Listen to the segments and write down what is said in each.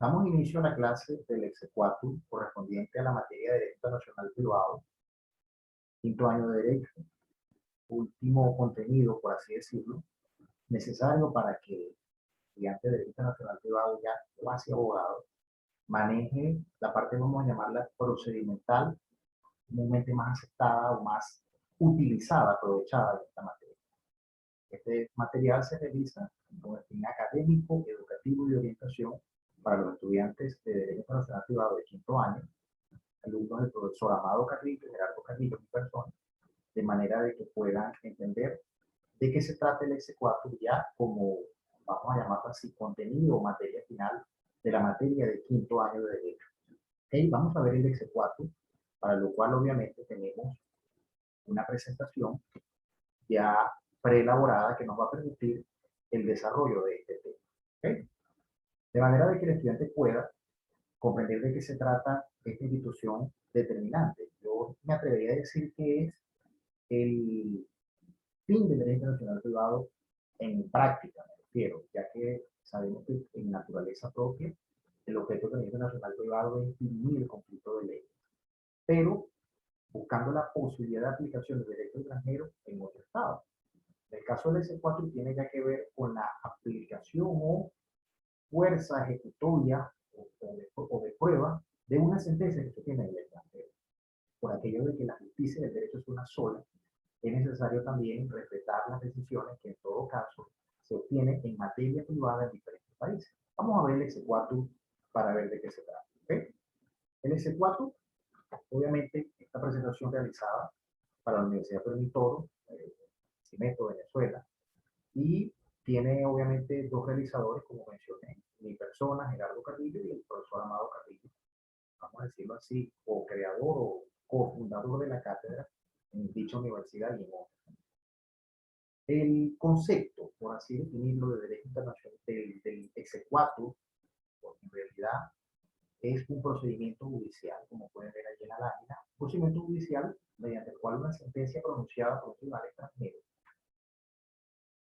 Damos inicio a la clase del exequatur correspondiente a la materia de Derecho Internacional Privado, quinto año de Derecho, último contenido, por así decirlo, necesario para que el estudiante de Derecho Internacional Privado, ya casi abogado, maneje la parte, vamos a llamarla procedimental, comúnmente más aceptada o más utilizada, aprovechada de esta materia. Este material se realiza con el fin académico, educativo y de orientación para los estudiantes de Derecho Internacional Privado de quinto año, alumnos del profesor Amado Carrillo, Gerardo Carrillo, mi persona, de manera de que puedan entender de qué se trata el exequatur ya como, vamos a llamarlo así, contenido o materia final de la materia de quinto año de Derecho. Okay, vamos a ver el exequatur, para lo cual obviamente tenemos una presentación ya preelaborada que nos va a permitir el desarrollo de este tema. ¿Okay? De manera de que el estudiante pueda comprender de qué se trata esta institución determinante. Yo me atrevería a decir que es el fin del derecho internacional privado en práctica, me refiero, ya que sabemos que en naturaleza propia el objeto del derecho internacional privado es dirimir el conflicto de leyes, pero buscando la posibilidad de aplicación del derecho extranjero en otro estado. En el caso del S4 tiene ya que ver con la aplicación o fuerza ejecutoria o de prueba de una sentencia que se tiene en el extranjero. Por aquello de que la justicia del derecho es una sola, es necesario también respetar las decisiones que en todo caso se obtienen en materia privada en diferentes países. Vamos a ver el exequatur para ver de qué se trata. ¿Okay? El exequatur, obviamente, esta presentación realizada para la Universidad Pedro Toro, Cimeto, Venezuela, y tiene obviamente dos realizadores, como mencioné, mi persona, Gerardo Carrillo, y el profesor Amado Carrillo, vamos a decirlo así, o creador o cofundador de la cátedra en dicha universidad y en otra. El concepto, por así definirlo, de derecho internacional, del exequatur, porque en realidad es un procedimiento judicial, como pueden ver allí en la lámina, un procedimiento judicial mediante el cual una sentencia pronunciada por un tribunal extranjero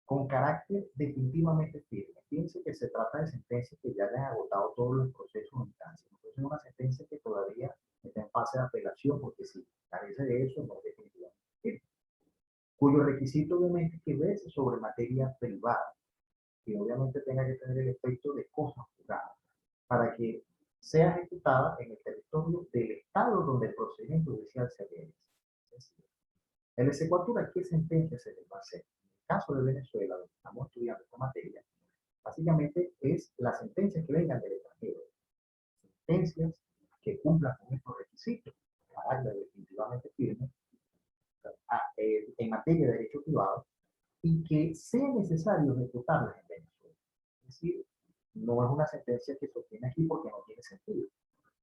con carácter definitivamente firme. Fíjense que se trata de sentencias que ya hayan agotado todos los procesos o instancias. Entonces es una sentencia que todavía está en fase de apelación, porque si carece de eso, no es definitivamente firme. Cuyo requisito obviamente es que verse sobre materia privada, que obviamente tenga que tener el efecto de cosa juzgada, para que sea ejecutada en el territorio del estado donde el procedimiento judicial se realiza. El exequatur, ¿qué sentencia se les va a hacer? En el caso de Venezuela, donde estamos estudiando esta materia, básicamente es las sentencias que vengan del extranjero. Sentencias que cumplan con estos requisitos, carácter definitivamente firme, en materia de derecho privado, y que sea necesario ejecutarlas en Venezuela. Es decir, no es una sentencia que se obtiene aquí porque no tiene sentido.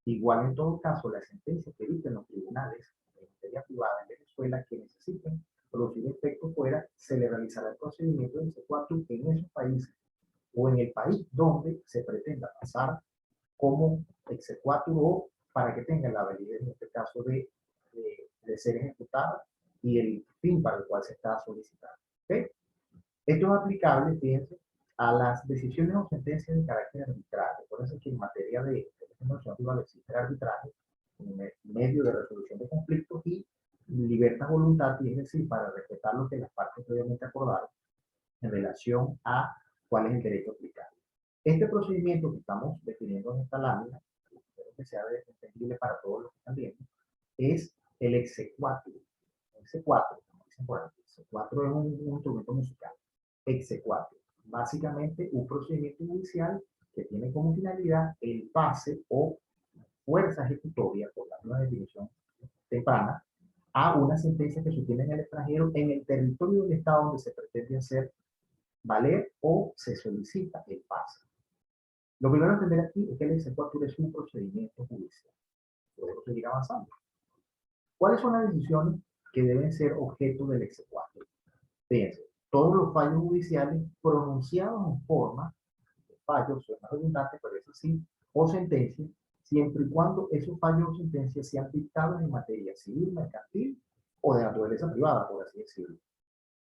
Igual en todo caso, las sentencias que dicten los tribunales en materia privada en Venezuela que necesiten producir efecto fuera, se le realizará el procedimiento de exequatur en esos países o en el país donde se pretenda pasar como exequatur o para que tenga la validez en este caso de ser ejecutada y el fin para el cual se está solicitando. ¿Okay? Esto es aplicable, fíjense, a las decisiones o sentencias de carácter arbitrario. Por eso es que en materia de derecho privado existe el arbitraje como medio de resolución de conflictos y libertad voluntaria, es decir, para respetar lo que las partes previamente acordaron en relación a cuál es el derecho aplicable. Este procedimiento que estamos definiendo en esta lámina, espero que sea entendible para todos los que están viendo, es el exequatur. Exequatur, como dicen por aquí, exequatur es un instrumento musical. Exequatur, básicamente un procedimiento judicial que tiene como finalidad el pase o fuerza ejecutoria, por darle una definición temprana, a una sentencia que se obtiene en el extranjero en el territorio del Estado donde se pretende hacer valer o se solicita el pase. Lo primero a entender aquí es que el exequatur es un procedimiento judicial. Podemos seguir avanzando. ¿Cuáles son las decisiones que deben ser objeto del exequatur? Fíjense, todos los fallos judiciales pronunciados en forma de fallos, suena redundante, pero es así, o sentencias, siempre y cuando esos fallos o sentencias sean dictados en materia civil, mercantil o de naturaleza privada, por así decirlo,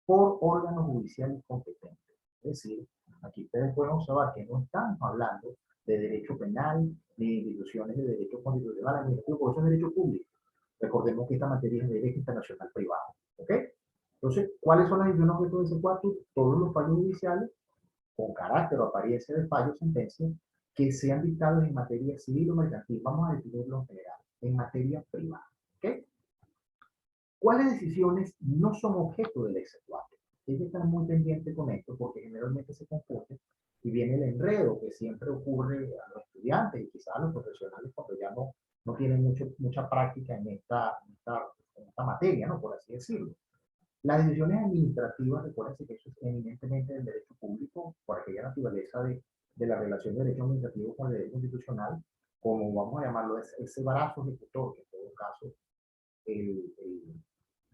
por órganos judiciales competentes. Es decir, aquí ustedes pueden observar que no estamos hablando de derecho penal, ni instituciones de derecho constitucional, administrativo, porque eso es derecho público. Recordemos que esta materia es de derecho internacional privado. ¿Ok? Entonces, ¿cuáles son las decisiones objeto de ese cuarto? Todos los fallos judiciales con carácter o apariencia de fallo o sentencia que sean dictados en materia civil o mercantil. Vamos a definirlo en general, en materia privada. ¿Ok? ¿Cuáles decisiones no son objeto del exequatur? Hay que estar muy pendiente con esto porque generalmente se confunde y viene el enredo que siempre ocurre a los estudiantes y quizás a los profesionales cuando ya no tienen mucha práctica en esta materia, ¿no? Por así decirlo. Las decisiones administrativas, recuérdense que eso es eminentemente del derecho público, por aquella naturaleza de la relación de derecho administrativo con el derecho constitucional, como vamos a llamarlo, ese brazo ejecutor, que en todo caso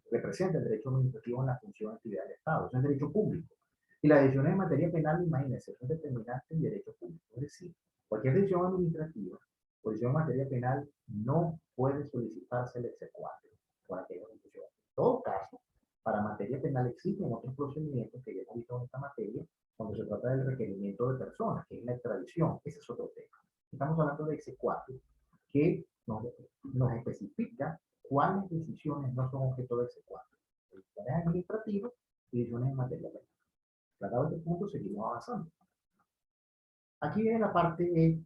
representa el derecho administrativo en la función de actividad del Estado. Eso es derecho público. Y las decisiones en materia penal, imagínense, son determinantes en derecho público. Es decir, cualquier decisión administrativa o decisión en materia penal no puede solicitarse el exequatur por aquella decisión. En todo caso, para materia penal existen otros procedimientos que ya hemos visto en esta materia, cuando se trata del requerimiento de personas, que es la extradición. Ese es otro tema. Estamos hablando de exequatur, que nos especifica cuáles decisiones no son objeto de exequatur. Decisiones administrativas y decisiones en materia penal. Tratado este punto, seguimos avanzando. Aquí viene la parte de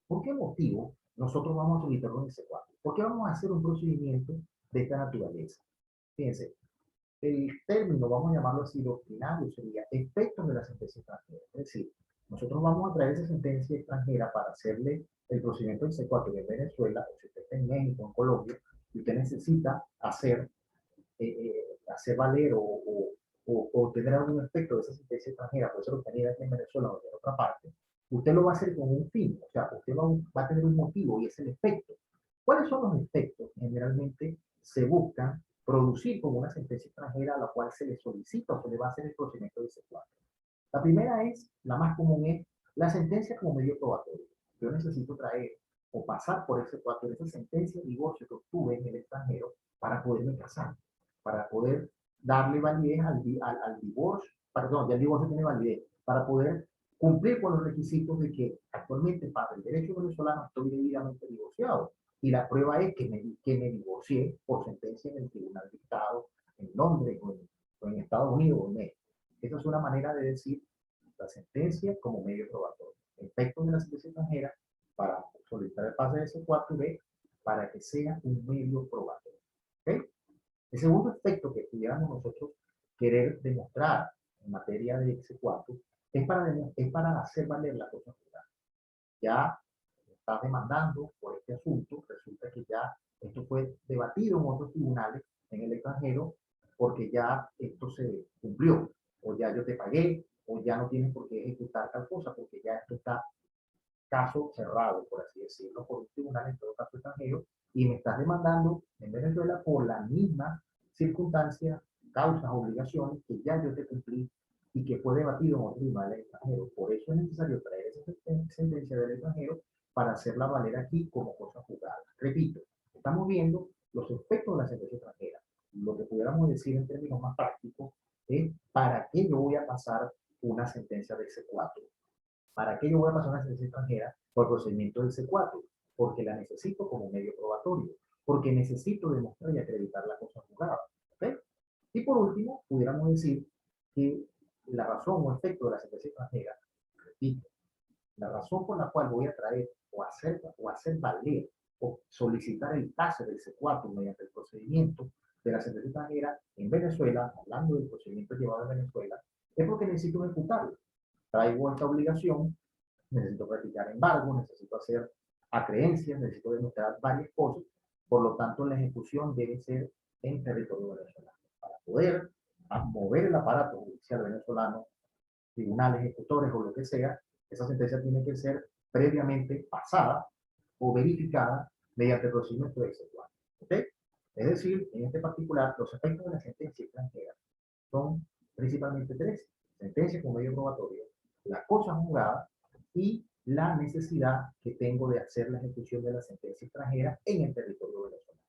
¿por qué motivo nosotros vamos a solicitar un exequatur? ¿Por qué vamos a hacer un procedimiento de esta naturaleza? Fíjense, el término, vamos a llamarlo así, doctrinario, sería efectos de la sentencia extranjera. Es decir, nosotros vamos a traer esa sentencia extranjera para hacerle el procedimiento de exequatur en Venezuela, o si usted está en México, en Colombia, y usted necesita hacer valer o tener algún efecto de esa sentencia extranjera, puede ser obtenida aquí en Venezuela o en otra parte, usted lo va a hacer con un fin, o sea, usted va a tener un motivo y es el efecto. ¿Cuáles son los efectos que generalmente se buscan producir como una sentencia extranjera a la cual se le solicita o se le va a hacer el procedimiento de exequatur? La primera es, la más común es, la sentencia como medio probatorio. Yo necesito traer o pasar por exequatur esa sentencia de divorcio que obtuve en el extranjero para poderme casar, para poder darle validez al divorcio, perdón, ya el divorcio tiene validez, para poder cumplir con los requisitos de que actualmente para el derecho venezolano estoy debidamente divorciado. Y la prueba es que me divorcié por sentencia en el tribunal dictado en Londres o en Estados Unidos o en México. Esa es una manera de decir la sentencia como medio probatorio. Efectos de la sentencia extranjera para solicitar el pase de exequatur para que sea un medio probatorio. ¿Okay? El segundo efecto que pudiéramos nosotros querer demostrar en materia de exequatur es para hacer valer la cosa juzgada. Ya estás demandando por este asunto, resulta que ya esto fue debatido en otros tribunales en el extranjero porque ya esto se cumplió, o ya yo te pagué, o ya no tienes por qué ejecutar tal cosa, porque ya esto está caso cerrado, por así decirlo, por un tribunal en todo caso extranjero, y me estás demandando en Venezuela por la misma circunstancia, causas, obligaciones que ya yo te cumplí y que fue debatido en otro tribunal extranjero. Por eso es necesario traer esa sentencia del extranjero para hacerla valer aquí como cosa juzgada. Repito, estamos viendo los efectos de la sentencia extranjera. Lo que pudiéramos decir en términos más prácticos es para qué yo voy a pasar una sentencia de exequatur. ¿Para qué yo voy a pasar una sentencia extranjera por procedimiento del exequatur? Porque la necesito como medio probatorio, porque necesito demostrar y acreditar la cosa juzgada. ¿Okay? Y por último, pudiéramos decir que la razón o efecto de la sentencia extranjera, repito, la razón por la cual voy a traer o hacer valer o solicitar el pase del exequatur mediante el procedimiento de la sentencia extranjera en Venezuela, hablando del procedimiento llevado en Venezuela, es porque necesito ejecutarlo. Traigo esta obligación, necesito practicar embargo, necesito hacer acreencias, necesito demostrar varias cosas, por lo tanto la ejecución debe ser en territorio venezolano. Para poder mover el aparato judicial venezolano, tribunales, ejecutores o lo que sea, esa sentencia tiene que ser previamente pasada o verificada mediante el procedimiento de exequatur. ¿Okay? Es decir, en este particular, los efectos de la sentencia extranjera son principalmente tres: sentencia como medio probatorio, la cosa juzgada y la necesidad que tengo de hacer la ejecución de la sentencia extranjera en el territorio venezolano.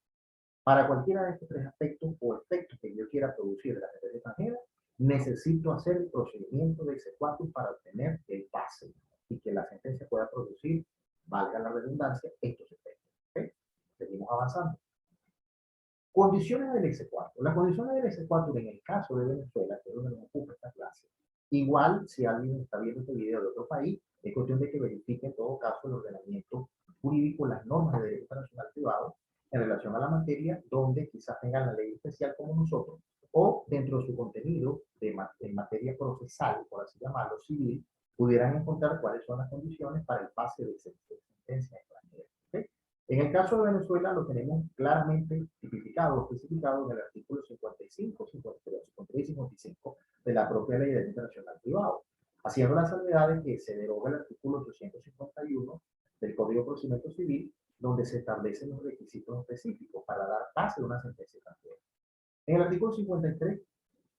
Para cualquiera de estos tres aspectos o efectos que yo quiera producir de la sentencia extranjera, necesito hacer el procedimiento de exequatur para obtener el pase y que la sentencia pueda producir redundancia, estos efectos. ¿Okay? Seguimos avanzando. Condiciones del exequatur. Las condiciones del exequatur en el caso de Venezuela, que es donde nos ocupa esta clase, igual si alguien está viendo este video de otro país, es cuestión de que verifique en todo caso el ordenamiento jurídico, las normas de derecho internacional privado en relación a la materia, donde quizás tengan la ley especial como nosotros, o dentro de su contenido en materia procesal, por así llamarlo, civil, pudieran encontrar cuáles son las condiciones para el pase de sentencia extranjera. ¿Okay? En el caso de Venezuela lo tenemos claramente tipificado, especificado en el artículo 55, 53, 53 y 55 de la propia Ley de Derecho Internacional Privado, haciendo la salvedad de que se deroga el artículo 851 del Código de Procedimiento Civil, donde se establecen los requisitos específicos para dar pase a una sentencia extranjera. En el artículo 53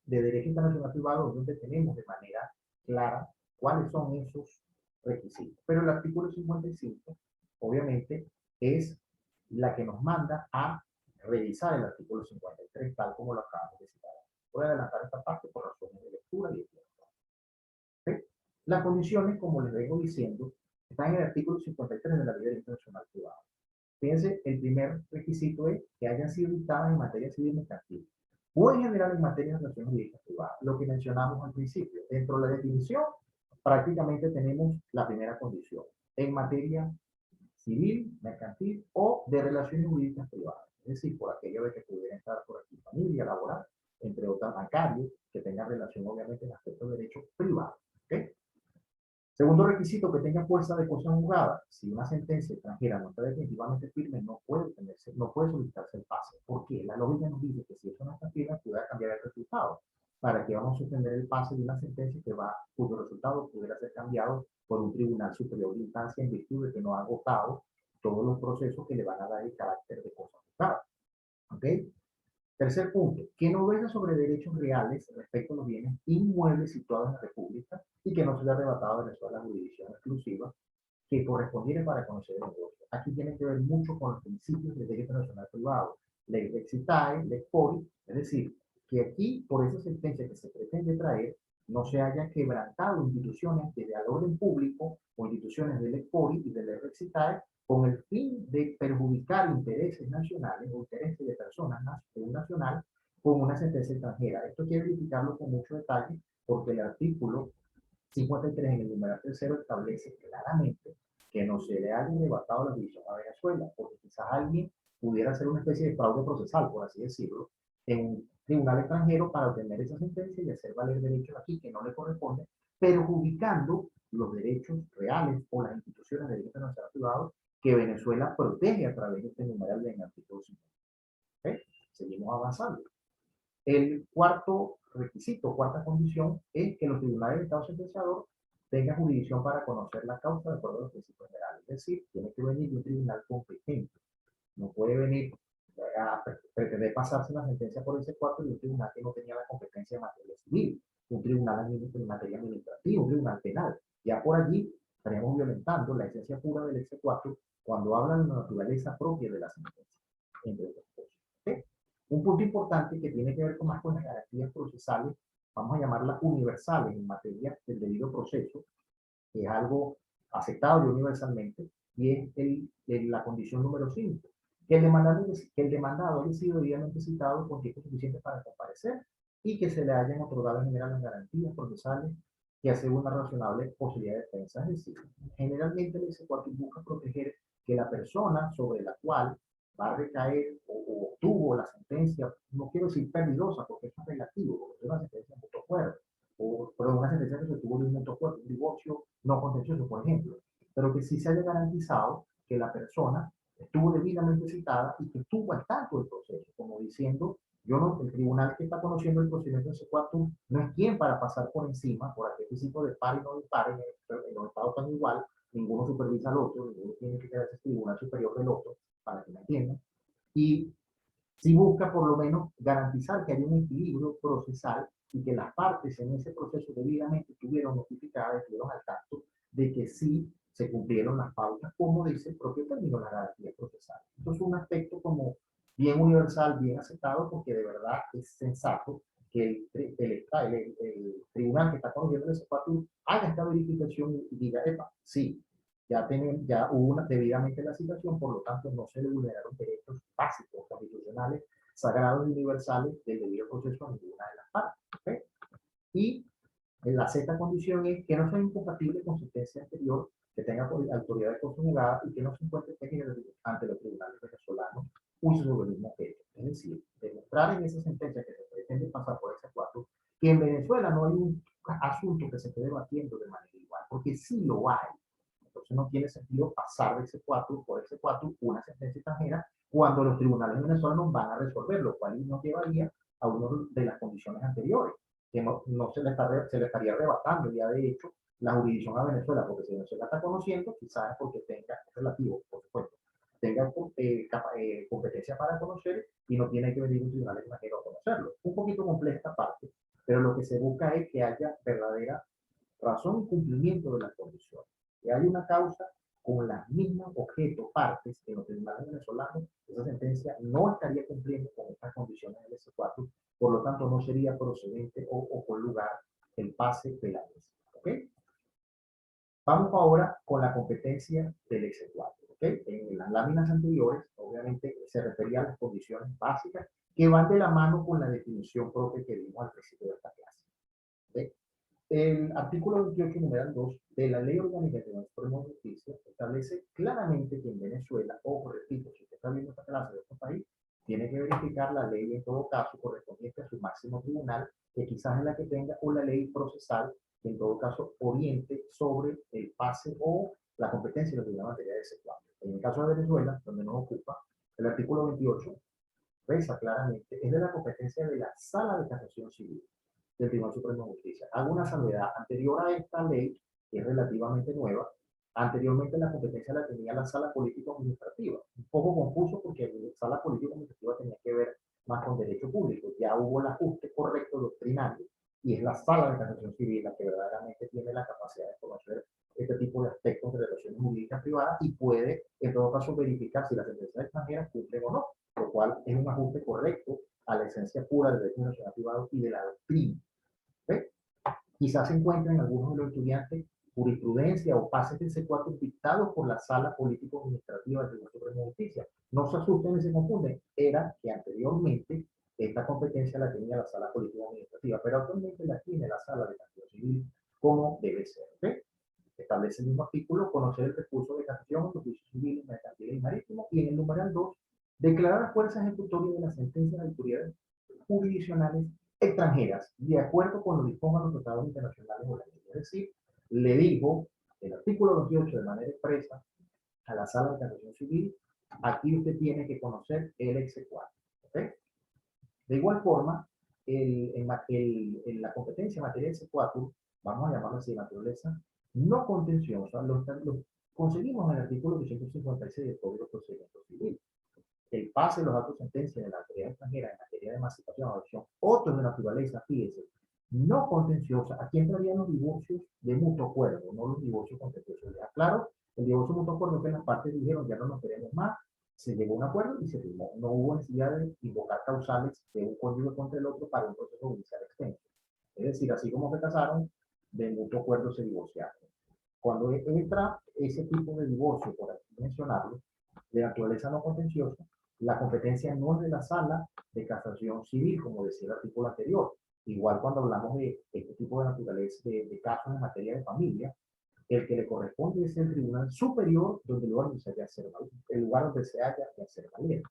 de Derecho Internacional Privado, donde tenemos de manera clara cuáles son esos requisitos. Pero el artículo 55, obviamente, es la que nos manda a revisar el artículo 53, tal como lo acabamos de citar. Voy a adelantar esta parte por razones de lectura y de tiempo. ¿Okay? Las condiciones, como les vengo diciendo, están en el artículo 53 de la Ley de Derecho Internacional Privado. Fíjense, el primer requisito es que hayan sido dictadas en materia civil mercantil o en general en materia de relaciones jurídicas privadas, lo que mencionamos al principio. Dentro de la definición, prácticamente tenemos la primera condición, en materia civil, mercantil o de relaciones jurídicas privadas. Es decir, por aquello de que pudiera entrar por aquí familia, laboral, entre otras bancarios, que tengan relación obviamente en aspectos de derecho privado. ¿Okay? Segundo requisito, que tenga fuerza de cosa juzgada. Si una sentencia extranjera no está definitivamente firme, no puede solicitarse el pase. ¿Por qué? La lógica nos dice que si eso no está firme, pudiera cambiar el resultado. ¿Para qué vamos a suspender el pase de una sentencia cuyo resultado pudiera ser cambiado por un tribunal superior de instancia en virtud de que no ha agotado todos los procesos que le van a dar el carácter de cosa juzgada? ¿Ok? Tercer punto, que no versa sobre derechos reales respecto a los bienes inmuebles situados en la República y que no se le ha arrebatado a Venezuela la jurisdicción exclusiva que correspondiera para conocer el negocio. Aquí tiene que ver mucho con los principios de derecho internacional privado, ley Lexitae, ley FORI, es decir, que aquí, por esa sentencia que se pretende traer, no se haya quebrantado instituciones de orden público o instituciones de ley FORI y de ley Lexitae con el fin de perjudicar intereses nacionales o intereses de personas de un nacional con una sentencia extranjera. Esto hay que verificarlo con mucho detalle porque el artículo 53 en el numeral tercero establece claramente que no se le haya arrebatado la jurisdicción a Venezuela, porque quizás alguien pudiera hacer una especie de fraude procesal, por así decirlo, en un tribunal extranjero para obtener esa sentencia y hacer valer derechos aquí que no le corresponden, perjudicando los derechos reales o las instituciones de derecho internacional privado que Venezuela protege a través de este numeral del artículo 50. ¿Okay? Seguimos avanzando. El cuarto requisito, cuarta condición, es que los tribunales de Estado sentenciador tengan jurisdicción para conocer la causa de acuerdo a los principios generales. Es decir, tiene que venir de un tribunal competente. No puede venir a pretender pasarse una sentencia por ese cuarto de un tribunal que no tenía la competencia en materia civil, un tribunal en materia administrativa, un tribunal penal. Ya por allí estaríamos violentando la esencia pura del exequatur cuando hablan de la naturaleza propia de la sentencia, entre otras cosas. ¿Okay? Un punto importante que tiene que ver más con las garantías procesales, vamos a llamarlas universales en materia del debido proceso, que es algo aceptado universalmente, y es la condición número 5, que el demandado haya sido debidamente citado con tiempo suficiente para comparecer y que se le hayan otorgado en general las garantías procesales que aseguran una razonable posibilidad de defensa. Es decir, generalmente el exequatur busca proteger que la persona sobre la cual va a recaer o obtuvo la sentencia, no quiero decir peligrosa porque eso es relativo, porque es una sentencia en mutuo acuerdo, pero una sentencia que se tuvo de un mutuo acuerdo, un divorcio no contencioso, por ejemplo, pero que sí se haya garantizado que la persona estuvo debidamente citada y que estuvo al tanto del proceso, como diciendo, yo no, el tribunal que está conociendo el procedimiento de exequatur no es quien para pasar por encima, por aquel principio de par y no de par, en los estados tan igual, ninguno supervisa al otro, ninguno tiene que quedarse el tribunal superior del otro, para que me entiendan, y si busca por lo menos garantizar que haya un equilibrio procesal y que las partes en ese proceso debidamente estuvieron notificadas, estuvieron al tanto de que sí se cumplieron las pautas, como dice el propio término, la garantía procesal. Esto es un aspecto como bien universal, bien aceptado, porque de verdad es sensato que el tribunal que está conociendo el exequatur haga esta verificación y diga, epa, sí, ya hubo debidamente la citación, por lo tanto no se le vulneraron derechos básicos constitucionales, sagrados y universales del debido proceso a ninguna de las partes. ¿Okay? Y la sexta condición es que no sea incompatible con sentencia anterior, que tenga autoridad de consumidad y que no se encuentre ante los tribunales venezolanos uso sobre el mismo objeto. Es decir, demostrar en esa sentencia que se pretende pasar por ese cuarto que en Venezuela no hay un asunto que se esté debatiendo de manera igual, porque sí lo hay. Entonces no tiene sentido pasar de ese 4 por ese 4 una sentencia extranjera cuando los tribunales venezolanos van a resolver, lo cual nos llevaría a una de las condiciones anteriores, que no se le estaría arrebatando ya de hecho la jurisdicción a Venezuela, porque si Venezuela está conociendo, quizás porque tenga, es relativo, por supuesto, tenga competencia para conocer y no tiene que venir un tribunal extranjero a conocerlo. Un poquito compleja esta parte, pero lo que se busca es que haya verdadera razón y cumplimiento de las condiciones. Que hay una causa con las mismas objetos, partes en los tribunales venezolanos, esa sentencia no estaría cumpliendo con estas condiciones del S4, por lo tanto no sería procedente o con lugar el pase de la mesa. ¿Ok? Vamos ahora con la competencia del S4. ¿Okay? En las láminas anteriores, obviamente, se refería a las condiciones básicas que van de la mano con la definición propia que vimos al principio de esta clase. ¿Okay? El artículo 28, numeral 2 de la Ley Orgánica de Suprema Justicia establece claramente que en Venezuela, ojo, repito, si usted está viendo esta clase de otro país, tiene que verificar la ley en todo caso correspondiente a su máximo tribunal, que quizás es la que tenga, o la ley procesal, que en todo caso oriente sobre el pase o la competencia de la materia de ese cuadro. En el caso de Venezuela, donde nos ocupa, el artículo 28 reza claramente, es de la competencia de la Sala de Casación Civil del Tribunal Supremo de Justicia. Hago una salvedad. Anterior a esta ley, que es relativamente nueva, anteriormente la competencia la tenía la Sala Político-Administrativa. Un poco confuso porque la Sala Político-Administrativa tenía que ver más con derecho público. Ya hubo el ajuste correcto doctrinario y es la Sala de Casación Civil la que verdaderamente tiene la capacidad de conocer este tipo de aspectos de relaciones jurídicas privadas y puede, en todo caso, verificar si las sentencias extranjeras cumplen o no, lo cual es un ajuste correcto a la esencia pura del derecho nacional privado y de la doctrina. ¿Ve? Quizás se encuentren algunos de los estudiantes jurisprudencia o pases de C4 dictados por la Sala Político-Administrativa del Tribunal Supremo de Justicia. No se asusten ni se confunden. Era que anteriormente esta competencia la tenía la Sala Político-Administrativa, pero actualmente la tiene la Sala de Casación Civil como debe ser. ¿Ve? Establece el mismo artículo, conocer el recurso de casación en los juicios civiles, mercantiles y marítimos, y en el numeral 2, declarar la fuerza ejecutoria de las sentencias de autoridades jurisdiccionales extranjeras, de acuerdo con lo dispongan los tratados internacionales o la ley. Es decir, le dijo el artículo 28 de manera expresa a la Sala de Casación Civil, aquí usted tiene que conocer el exequatur. ¿Okay? De igual forma, la competencia en materia de exequatur, vamos a llamarlo así de naturaleza, no contenciosa, lo conseguimos en el artículo 256 del Código de Procedimiento Civil. El pase de los actos de sentencia de la autoridad extranjera en materia de emancipación o adopción, otros de naturaleza, fíjese, no contenciosa, aquí entrarían los divorcios de mutuo acuerdo, no los divorcios contenciosos. Ya, claro, el divorcio de mutuo acuerdo que las partes dijeron ya no nos queremos más, se llegó a un acuerdo y se firmó. No hubo necesidad de invocar causales de un cónyuge contra el otro para un proceso judicial extenso. Es decir, así como se casaron, de mutuo acuerdo se divorciaron. Cuando entra ese tipo de divorcio, por aquí mencionarlo, de naturaleza no contenciosa, la competencia no es de la Sala de Casación Civil, como decía el artículo anterior. Igual cuando hablamos de este tipo de naturaleza, de casos en materia de familia, el que le corresponde es el Tribunal Superior, donde el lugar donde se haya el lugar donde se haya de hacer valer.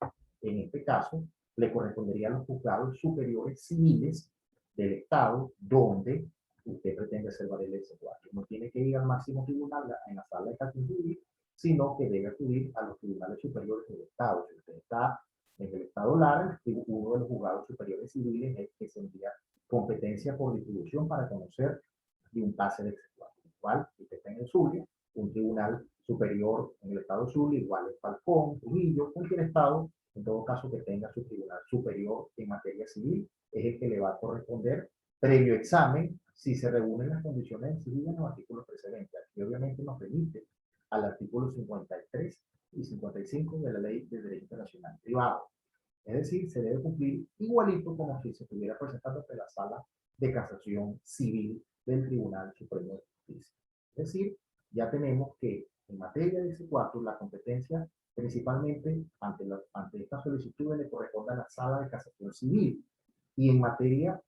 En este caso, le corresponderían los juzgados superiores civiles del Estado, donde usted pretende hacer valer el S4. No tiene que ir al máximo tribunal en la Sala de Casación Civil, sino que debe acudir a los tribunales superiores del Estado. Si usted está en el Estado Lara, uno de los juzgados superiores civiles es que tendría competencia por distribución para conocer de un pase de execución. Igual, si usted está en el Zulia, un tribunal superior en el Estado Zulia, igual es Falcón, Trujillo, cualquier estado, en todo caso que tenga su tribunal superior en materia civil, es el que le va a corresponder previo examen si se reúnen las condiciones civiles en los artículos precedentes. Aquí obviamente nos remite al artículo 53 y 55 de la Ley de Derecho Internacional Privado. Es decir, se debe cumplir igualito como si se estuviera presentando ante la Sala de Casación Civil del Tribunal Supremo de Justicia. Es decir, ya tenemos que En materia de C4, la competencia principalmente ante esta solicitud le corresponde a la Sala de Casación Civil. Y en materia,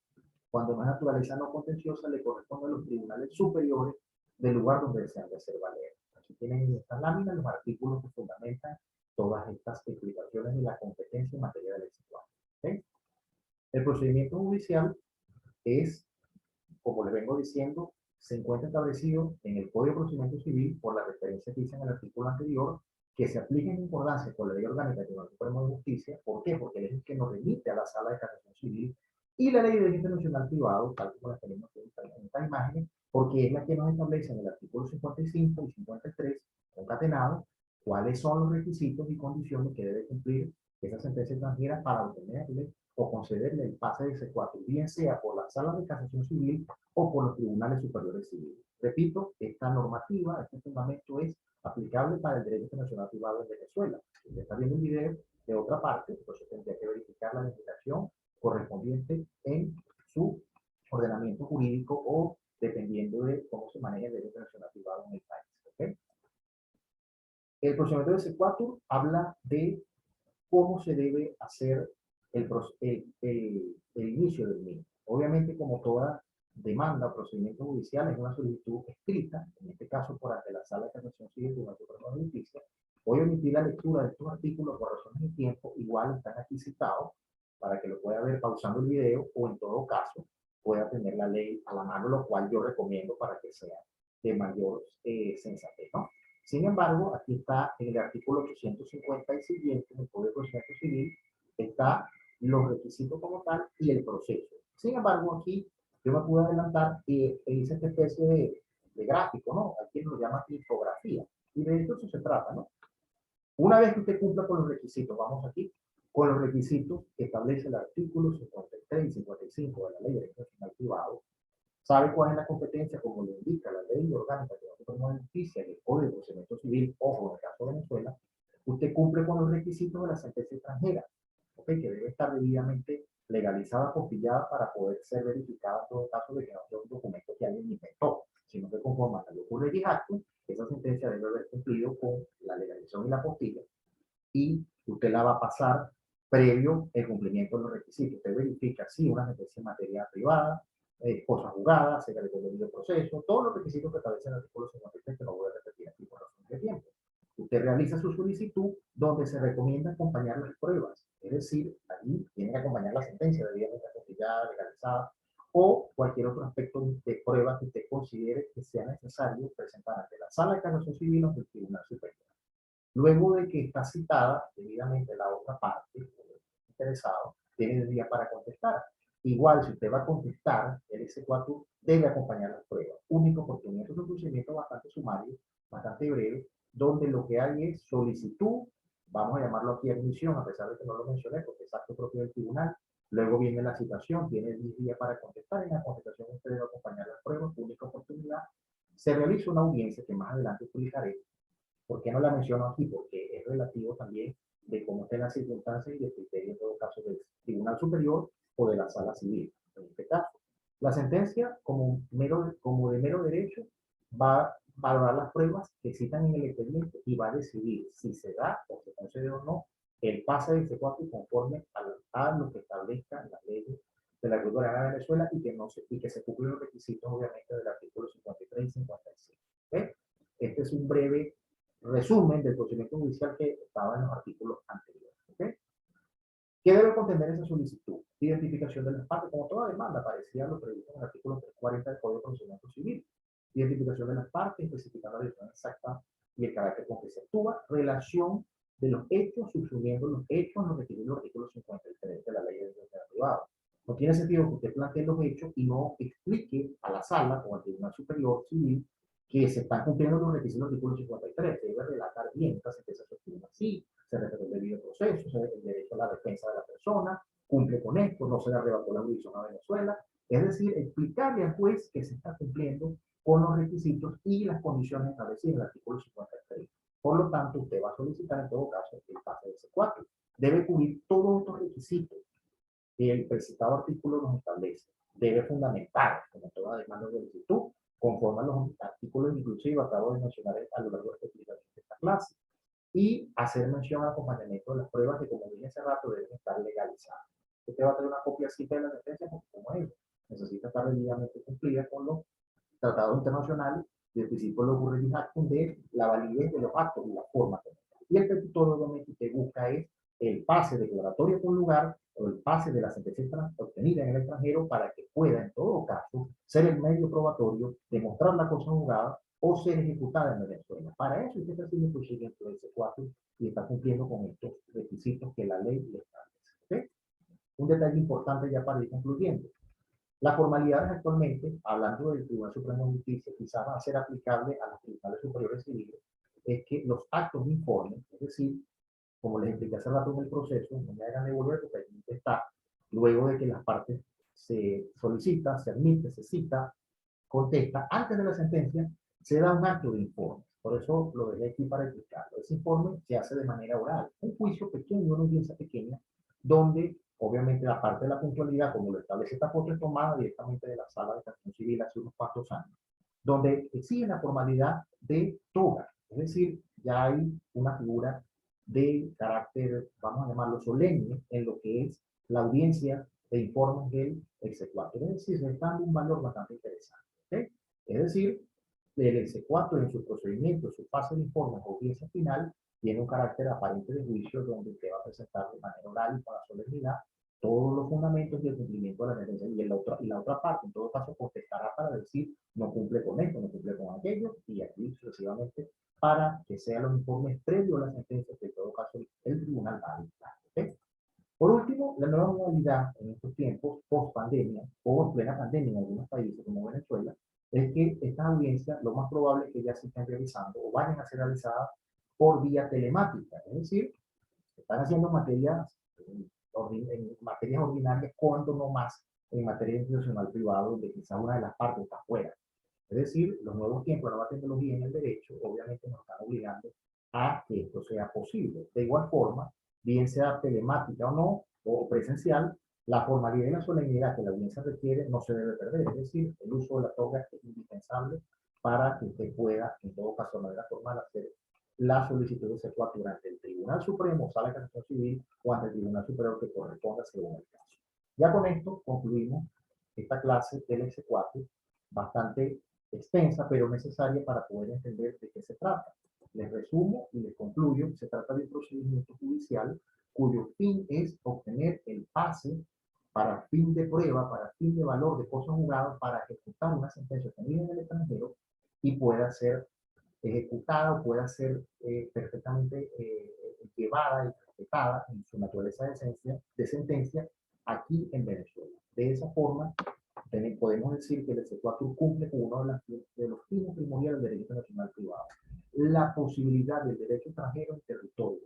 cuando no es naturaleza no contenciosa, le corresponde a los tribunales superiores del lugar donde desean de hacer valer. Aquí tienen en estas láminas los artículos que fundamentan todas estas explicaciones de la competencia en materia de ley C4. ¿Okay? El procedimiento judicial es, como les vengo diciendo, se encuentra establecido en el Código de Procedimiento Civil por la referencia que hice en el artículo anterior, que se aplica en concordancia con la Ley Orgánica del Tribunal Supremo de Justicia. ¿Por qué? Porque es el que nos remite a la Sala de Casación Civil, y la Ley de Derecho Internacional Privado, tal como la tenemos en estas imágenes, porque es la que nos establece en el artículo 55 y 53, concatenado, cuáles son los requisitos y condiciones que debe cumplir esa sentencia extranjera para obtenerle o concederle el pase de C4, bien sea por la Sala de Casación Civil o por los tribunales superiores civiles. Repito, esta normativa, este fundamento es aplicable para el derecho internacional privado en Venezuela. Si usted está viendo un video de otra parte, entonces tendría que verificar la legislación correspondiente en su ordenamiento jurídico o dependiendo de cómo se maneja el derecho internacional privado en el país. ¿Okay? El procedimiento de C4 habla de cómo se debe hacer el inicio del mismo. Obviamente, como toda demanda o procedimiento judicial, es una solicitud escrita, en este caso por ante la Sala de Casación Civil de la Suprema Justicia. Voy a omitir la lectura de estos artículos por razones de tiempo, igual están aquí citados, para que lo pueda ver pausando el video, o en todo caso, pueda tener la ley a la mano, lo cual yo recomiendo para que sea de mayor sensatez, ¿no? Sin embargo, aquí está en el artículo 850 y siguiente del Código de Procedimiento Civil, está los requisitos como tal y el proceso. Sin embargo, aquí yo me pude adelantar y hice esta especie de gráfico, ¿no? Aquí lo llama infografía. Y de esto se trata, ¿no? Una vez que usted cumpla con los requisitos, vamos aquí, con los requisitos que establece el artículo 53 y 55 de la Ley de Derecho Nacional Privado, sabe cuál es la competencia, como le indica la Ley Orgánica de la Suprema Justicia y el Código de Procedimiento Civil, ojo, en el caso de Venezuela, usted cumple con los requisitos de la sentencia extranjera, ¿okay? Que debe estar debidamente legalizada, apostillada para poder ser verificada en todo caso de que no sea un documento que alguien inventó, sino que conforme a la ley Urregi Actum, esa sentencia debe haber cumplido con la legalización y la apostilla, y usted la va a pasar previo el cumplimiento de los requisitos. Usted verifica si una sentencia en materia privada, cosas jugadas, secreto del debido proceso, todos los requisitos que establece el artículo 53, que no voy a repetir aquí por razones de tiempo. Usted realiza su solicitud donde se recomienda acompañar las pruebas, es decir, allí tiene que acompañar la sentencia debidamente apostillada, legalizada, o cualquier otro aspecto de prueba que usted considere que sea necesario presentar ante la Sala de Casación Civil o ante el Tribunal Superior. Luego de que está citada debidamente la otra parte, el interesado, tiene el día para contestar. Igual, si usted va a contestar, el S4 debe acompañar las pruebas. Única oportunidad. Es un procedimiento bastante sumario, bastante breve, donde lo que hay es solicitud, vamos a llamarlo aquí admisión, a pesar de que no lo mencioné, porque es acto propio del tribunal. Luego viene la citación, tiene 10 días para contestar. En la contestación usted debe acompañar las pruebas, única oportunidad. Se realiza una audiencia que más adelante explicaré. ¿Por qué no la menciono aquí? Porque es relativo también de cómo estén las circunstancias y de criterio en todo caso del Tribunal Superior o de la Sala Civil, en este caso. La sentencia, como de mero derecho, va a valorar las pruebas que citan en el expediente y va a decidir si se da o se concede o no el pase de C4 conforme a lo que establezcan las leyes de la República de Venezuela y que se cumplen los requisitos, obviamente, del artículo 53 y 55. ¿Okay? Este es un breve resumen del procedimiento judicial que estaba en los artículos anteriores. ¿Okay? ¿Qué debe contener esa solicitud? Identificación de las partes, como toda demanda, parecía lo previsto en el artículo 340 del Código de Procedimiento Civil. Identificación de las partes, especificando la dirección exacta y el carácter con que se actúa, relación de los hechos, subsumiendo los hechos, nos requiere el artículo 53 de la Ley de Derecho Privado. No tiene sentido que usted plantee los hechos y no explique a la sala o al Tribunal Superior Civil que se están cumpliendo los requisitos del artículo 53. Debe relatar bien esta sentencia se obtiene así, se respeta el debido proceso, el derecho a la defensa de la persona, cumple con esto, no se le arrebató la jurisdicción a Venezuela. Es decir, explicarle al juez que se está cumpliendo con los requisitos y las condiciones establecidas en el artículo 53. Por lo tanto, usted va a solicitar en todo caso el pase de C4. Debe cubrir todos estos requisitos que el precitado artículo nos establece. Debe fundamentar, como toda demanda de solicitud, conforme a los artículos inclusivos acabo de mencionar a lo largo de esta explicación clase. Y hacer mención al acompañamiento de las pruebas que, como dije hace rato, deben estar legalizadas. Usted va a tener una copiacita de la sentencia, porque como es, necesita estar debidamente cumplida con los tratados internacionales y el principio de los juris actum de la validez de los actos y la forma. Y el petitorio obviamente que busca es el pase declaratorio por lugar o el pase de la sentencia obtenida en el extranjero para que pueda, en todo caso, ser el medio probatorio, demostrar la cosa juzgada o ser ejecutada en Venezuela. Para eso usted está haciendo el procedimiento del C4 y está cumpliendo con estos requisitos que la ley le establece. ¿Okay? Un detalle importante ya para ir concluyendo. Las formalidades actualmente, hablando del Tribunal Supremo de Justicia, quizás va a ser aplicable a los tribunales superiores civiles, es que los actos de informe, es decir, como les expliqué hace rato en el proceso, no me hagan devolver porque allí está, luego de que las partes se solicita, se admite, se cita, contesta, antes de la sentencia, se da un acto de informe. Por eso lo dejé aquí para explicarlo. Ese informe se hace de manera oral. Un juicio pequeño, una audiencia pequeña, donde obviamente la parte de la puntualidad, como lo establece esta foto, es tomada directamente de la sala de casación civil hace unos cuantos años, donde exige la formalidad de toga. Es decir, ya hay una figura de carácter, vamos a llamarlo solemne, en lo que es la audiencia de informes del exequatur. Es decir, se está dando un valor bastante interesante. ¿Okay? Es decir, el exequatur en su procedimiento, su fase de informes o audiencia final, tiene un carácter aparente de juicio donde usted va a presentar de manera oral y con la solemnidad todos los fundamentos y el cumplimiento de la sentencia. Y la otra parte, en todo caso, contestará para decir no cumple con esto, no cumple con aquello, y aquí sucesivamente para que sean los informes previos a la sentencia que en todo caso el tribunal va a dictar. ¿Okay? Por último, la nueva modalidad en estos tiempos, post pandemia o en plena pandemia en algunos países como Venezuela, es que estas audiencias lo más probable es que ya se estén realizando o vayan a ser realizadas por vía telemática, es decir, se están haciendo materias en materias ordinarias, cuando no más en materia institucional privado, donde quizás una de las partes está fuera. Es decir, los nuevos tiempos, la nueva tecnología en el derecho, obviamente nos están obligando a que esto sea posible. De igual forma, bien sea telemática o no, o presencial, la formalidad y la solemnidad que la audiencia requiere no se debe perder. Es decir, el uso de la toga es indispensable para que usted pueda, en todo caso, de manera formal, hacer la solicitud de exequatur ante el Tribunal Supremo, Sala de Casación Civil o ante el Tribunal Superior que corresponda según el caso. Ya con esto concluimos esta clase del exequatur, bastante extensa, pero necesaria para poder entender de qué se trata. Les resumo y les concluyo. Se trata de un procedimiento judicial cuyo fin es obtener el pase para fin de prueba, para fin de valor de cosas juzgadas, para ejecutar una sentencia obtenida en el extranjero y pueda ser ejecutada o pueda ser perfectamente llevada y respetada en su naturaleza de sentencia aquí en Venezuela. De esa forma, podemos decir que el exequatur cumple con uno de los fines primordiales del derecho nacional privado. La posibilidad del derecho extranjero en territorio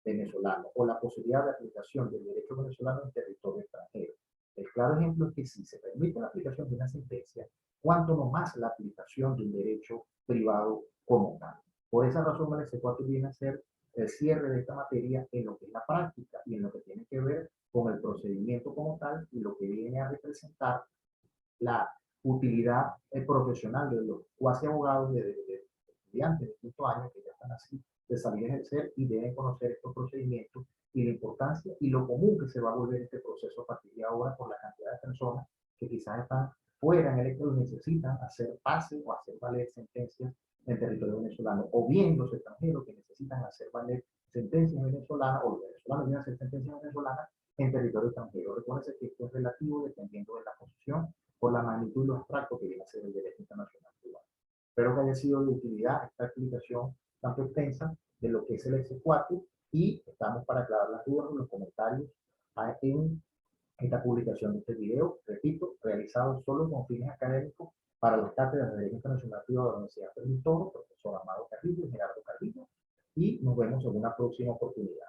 venezolano o la posibilidad de aplicación del derecho venezolano en territorio extranjero. El claro ejemplo es que si se permite la aplicación de una sentencia, cuanto no más la aplicación de un derecho privado como tal. Por esa razón, el exequatur viene a ser el cierre de esta materia en lo que es la práctica y en lo que tiene que ver con el procedimiento como tal y lo que viene a representar la utilidad profesional de los cuasi abogados de estudiantes de quinto año que ya están así de salir a ejercer y deben conocer estos procedimientos y la importancia y lo común que se va a volver este proceso a partir de ahora por la cantidad de personas que quizás están fuera en el extranjero y necesitan hacer pase o hacer valer sentencias en territorio venezolano, o bien los extranjeros que necesitan hacer valer sentencias venezolanas, o los venezolanos quieren hacer sentencias venezolanas en territorio extranjero. Recuerden que esto es relativo dependiendo de la posición por la magnitud y lo abstracto que viene a ser el derecho internacional privado. Espero que haya sido de utilidad esta explicación tanto extensa de lo que es el exequatur y estamos para aclarar las dudas en los comentarios en esta publicación de este video, repito, realizado solo con fines académicos para las cátedras de Derecho Internacional Privado de la Universidad Fermín Toro, profesor Amado Carrillo y Gerardo Carrillo, y nos vemos en una próxima oportunidad.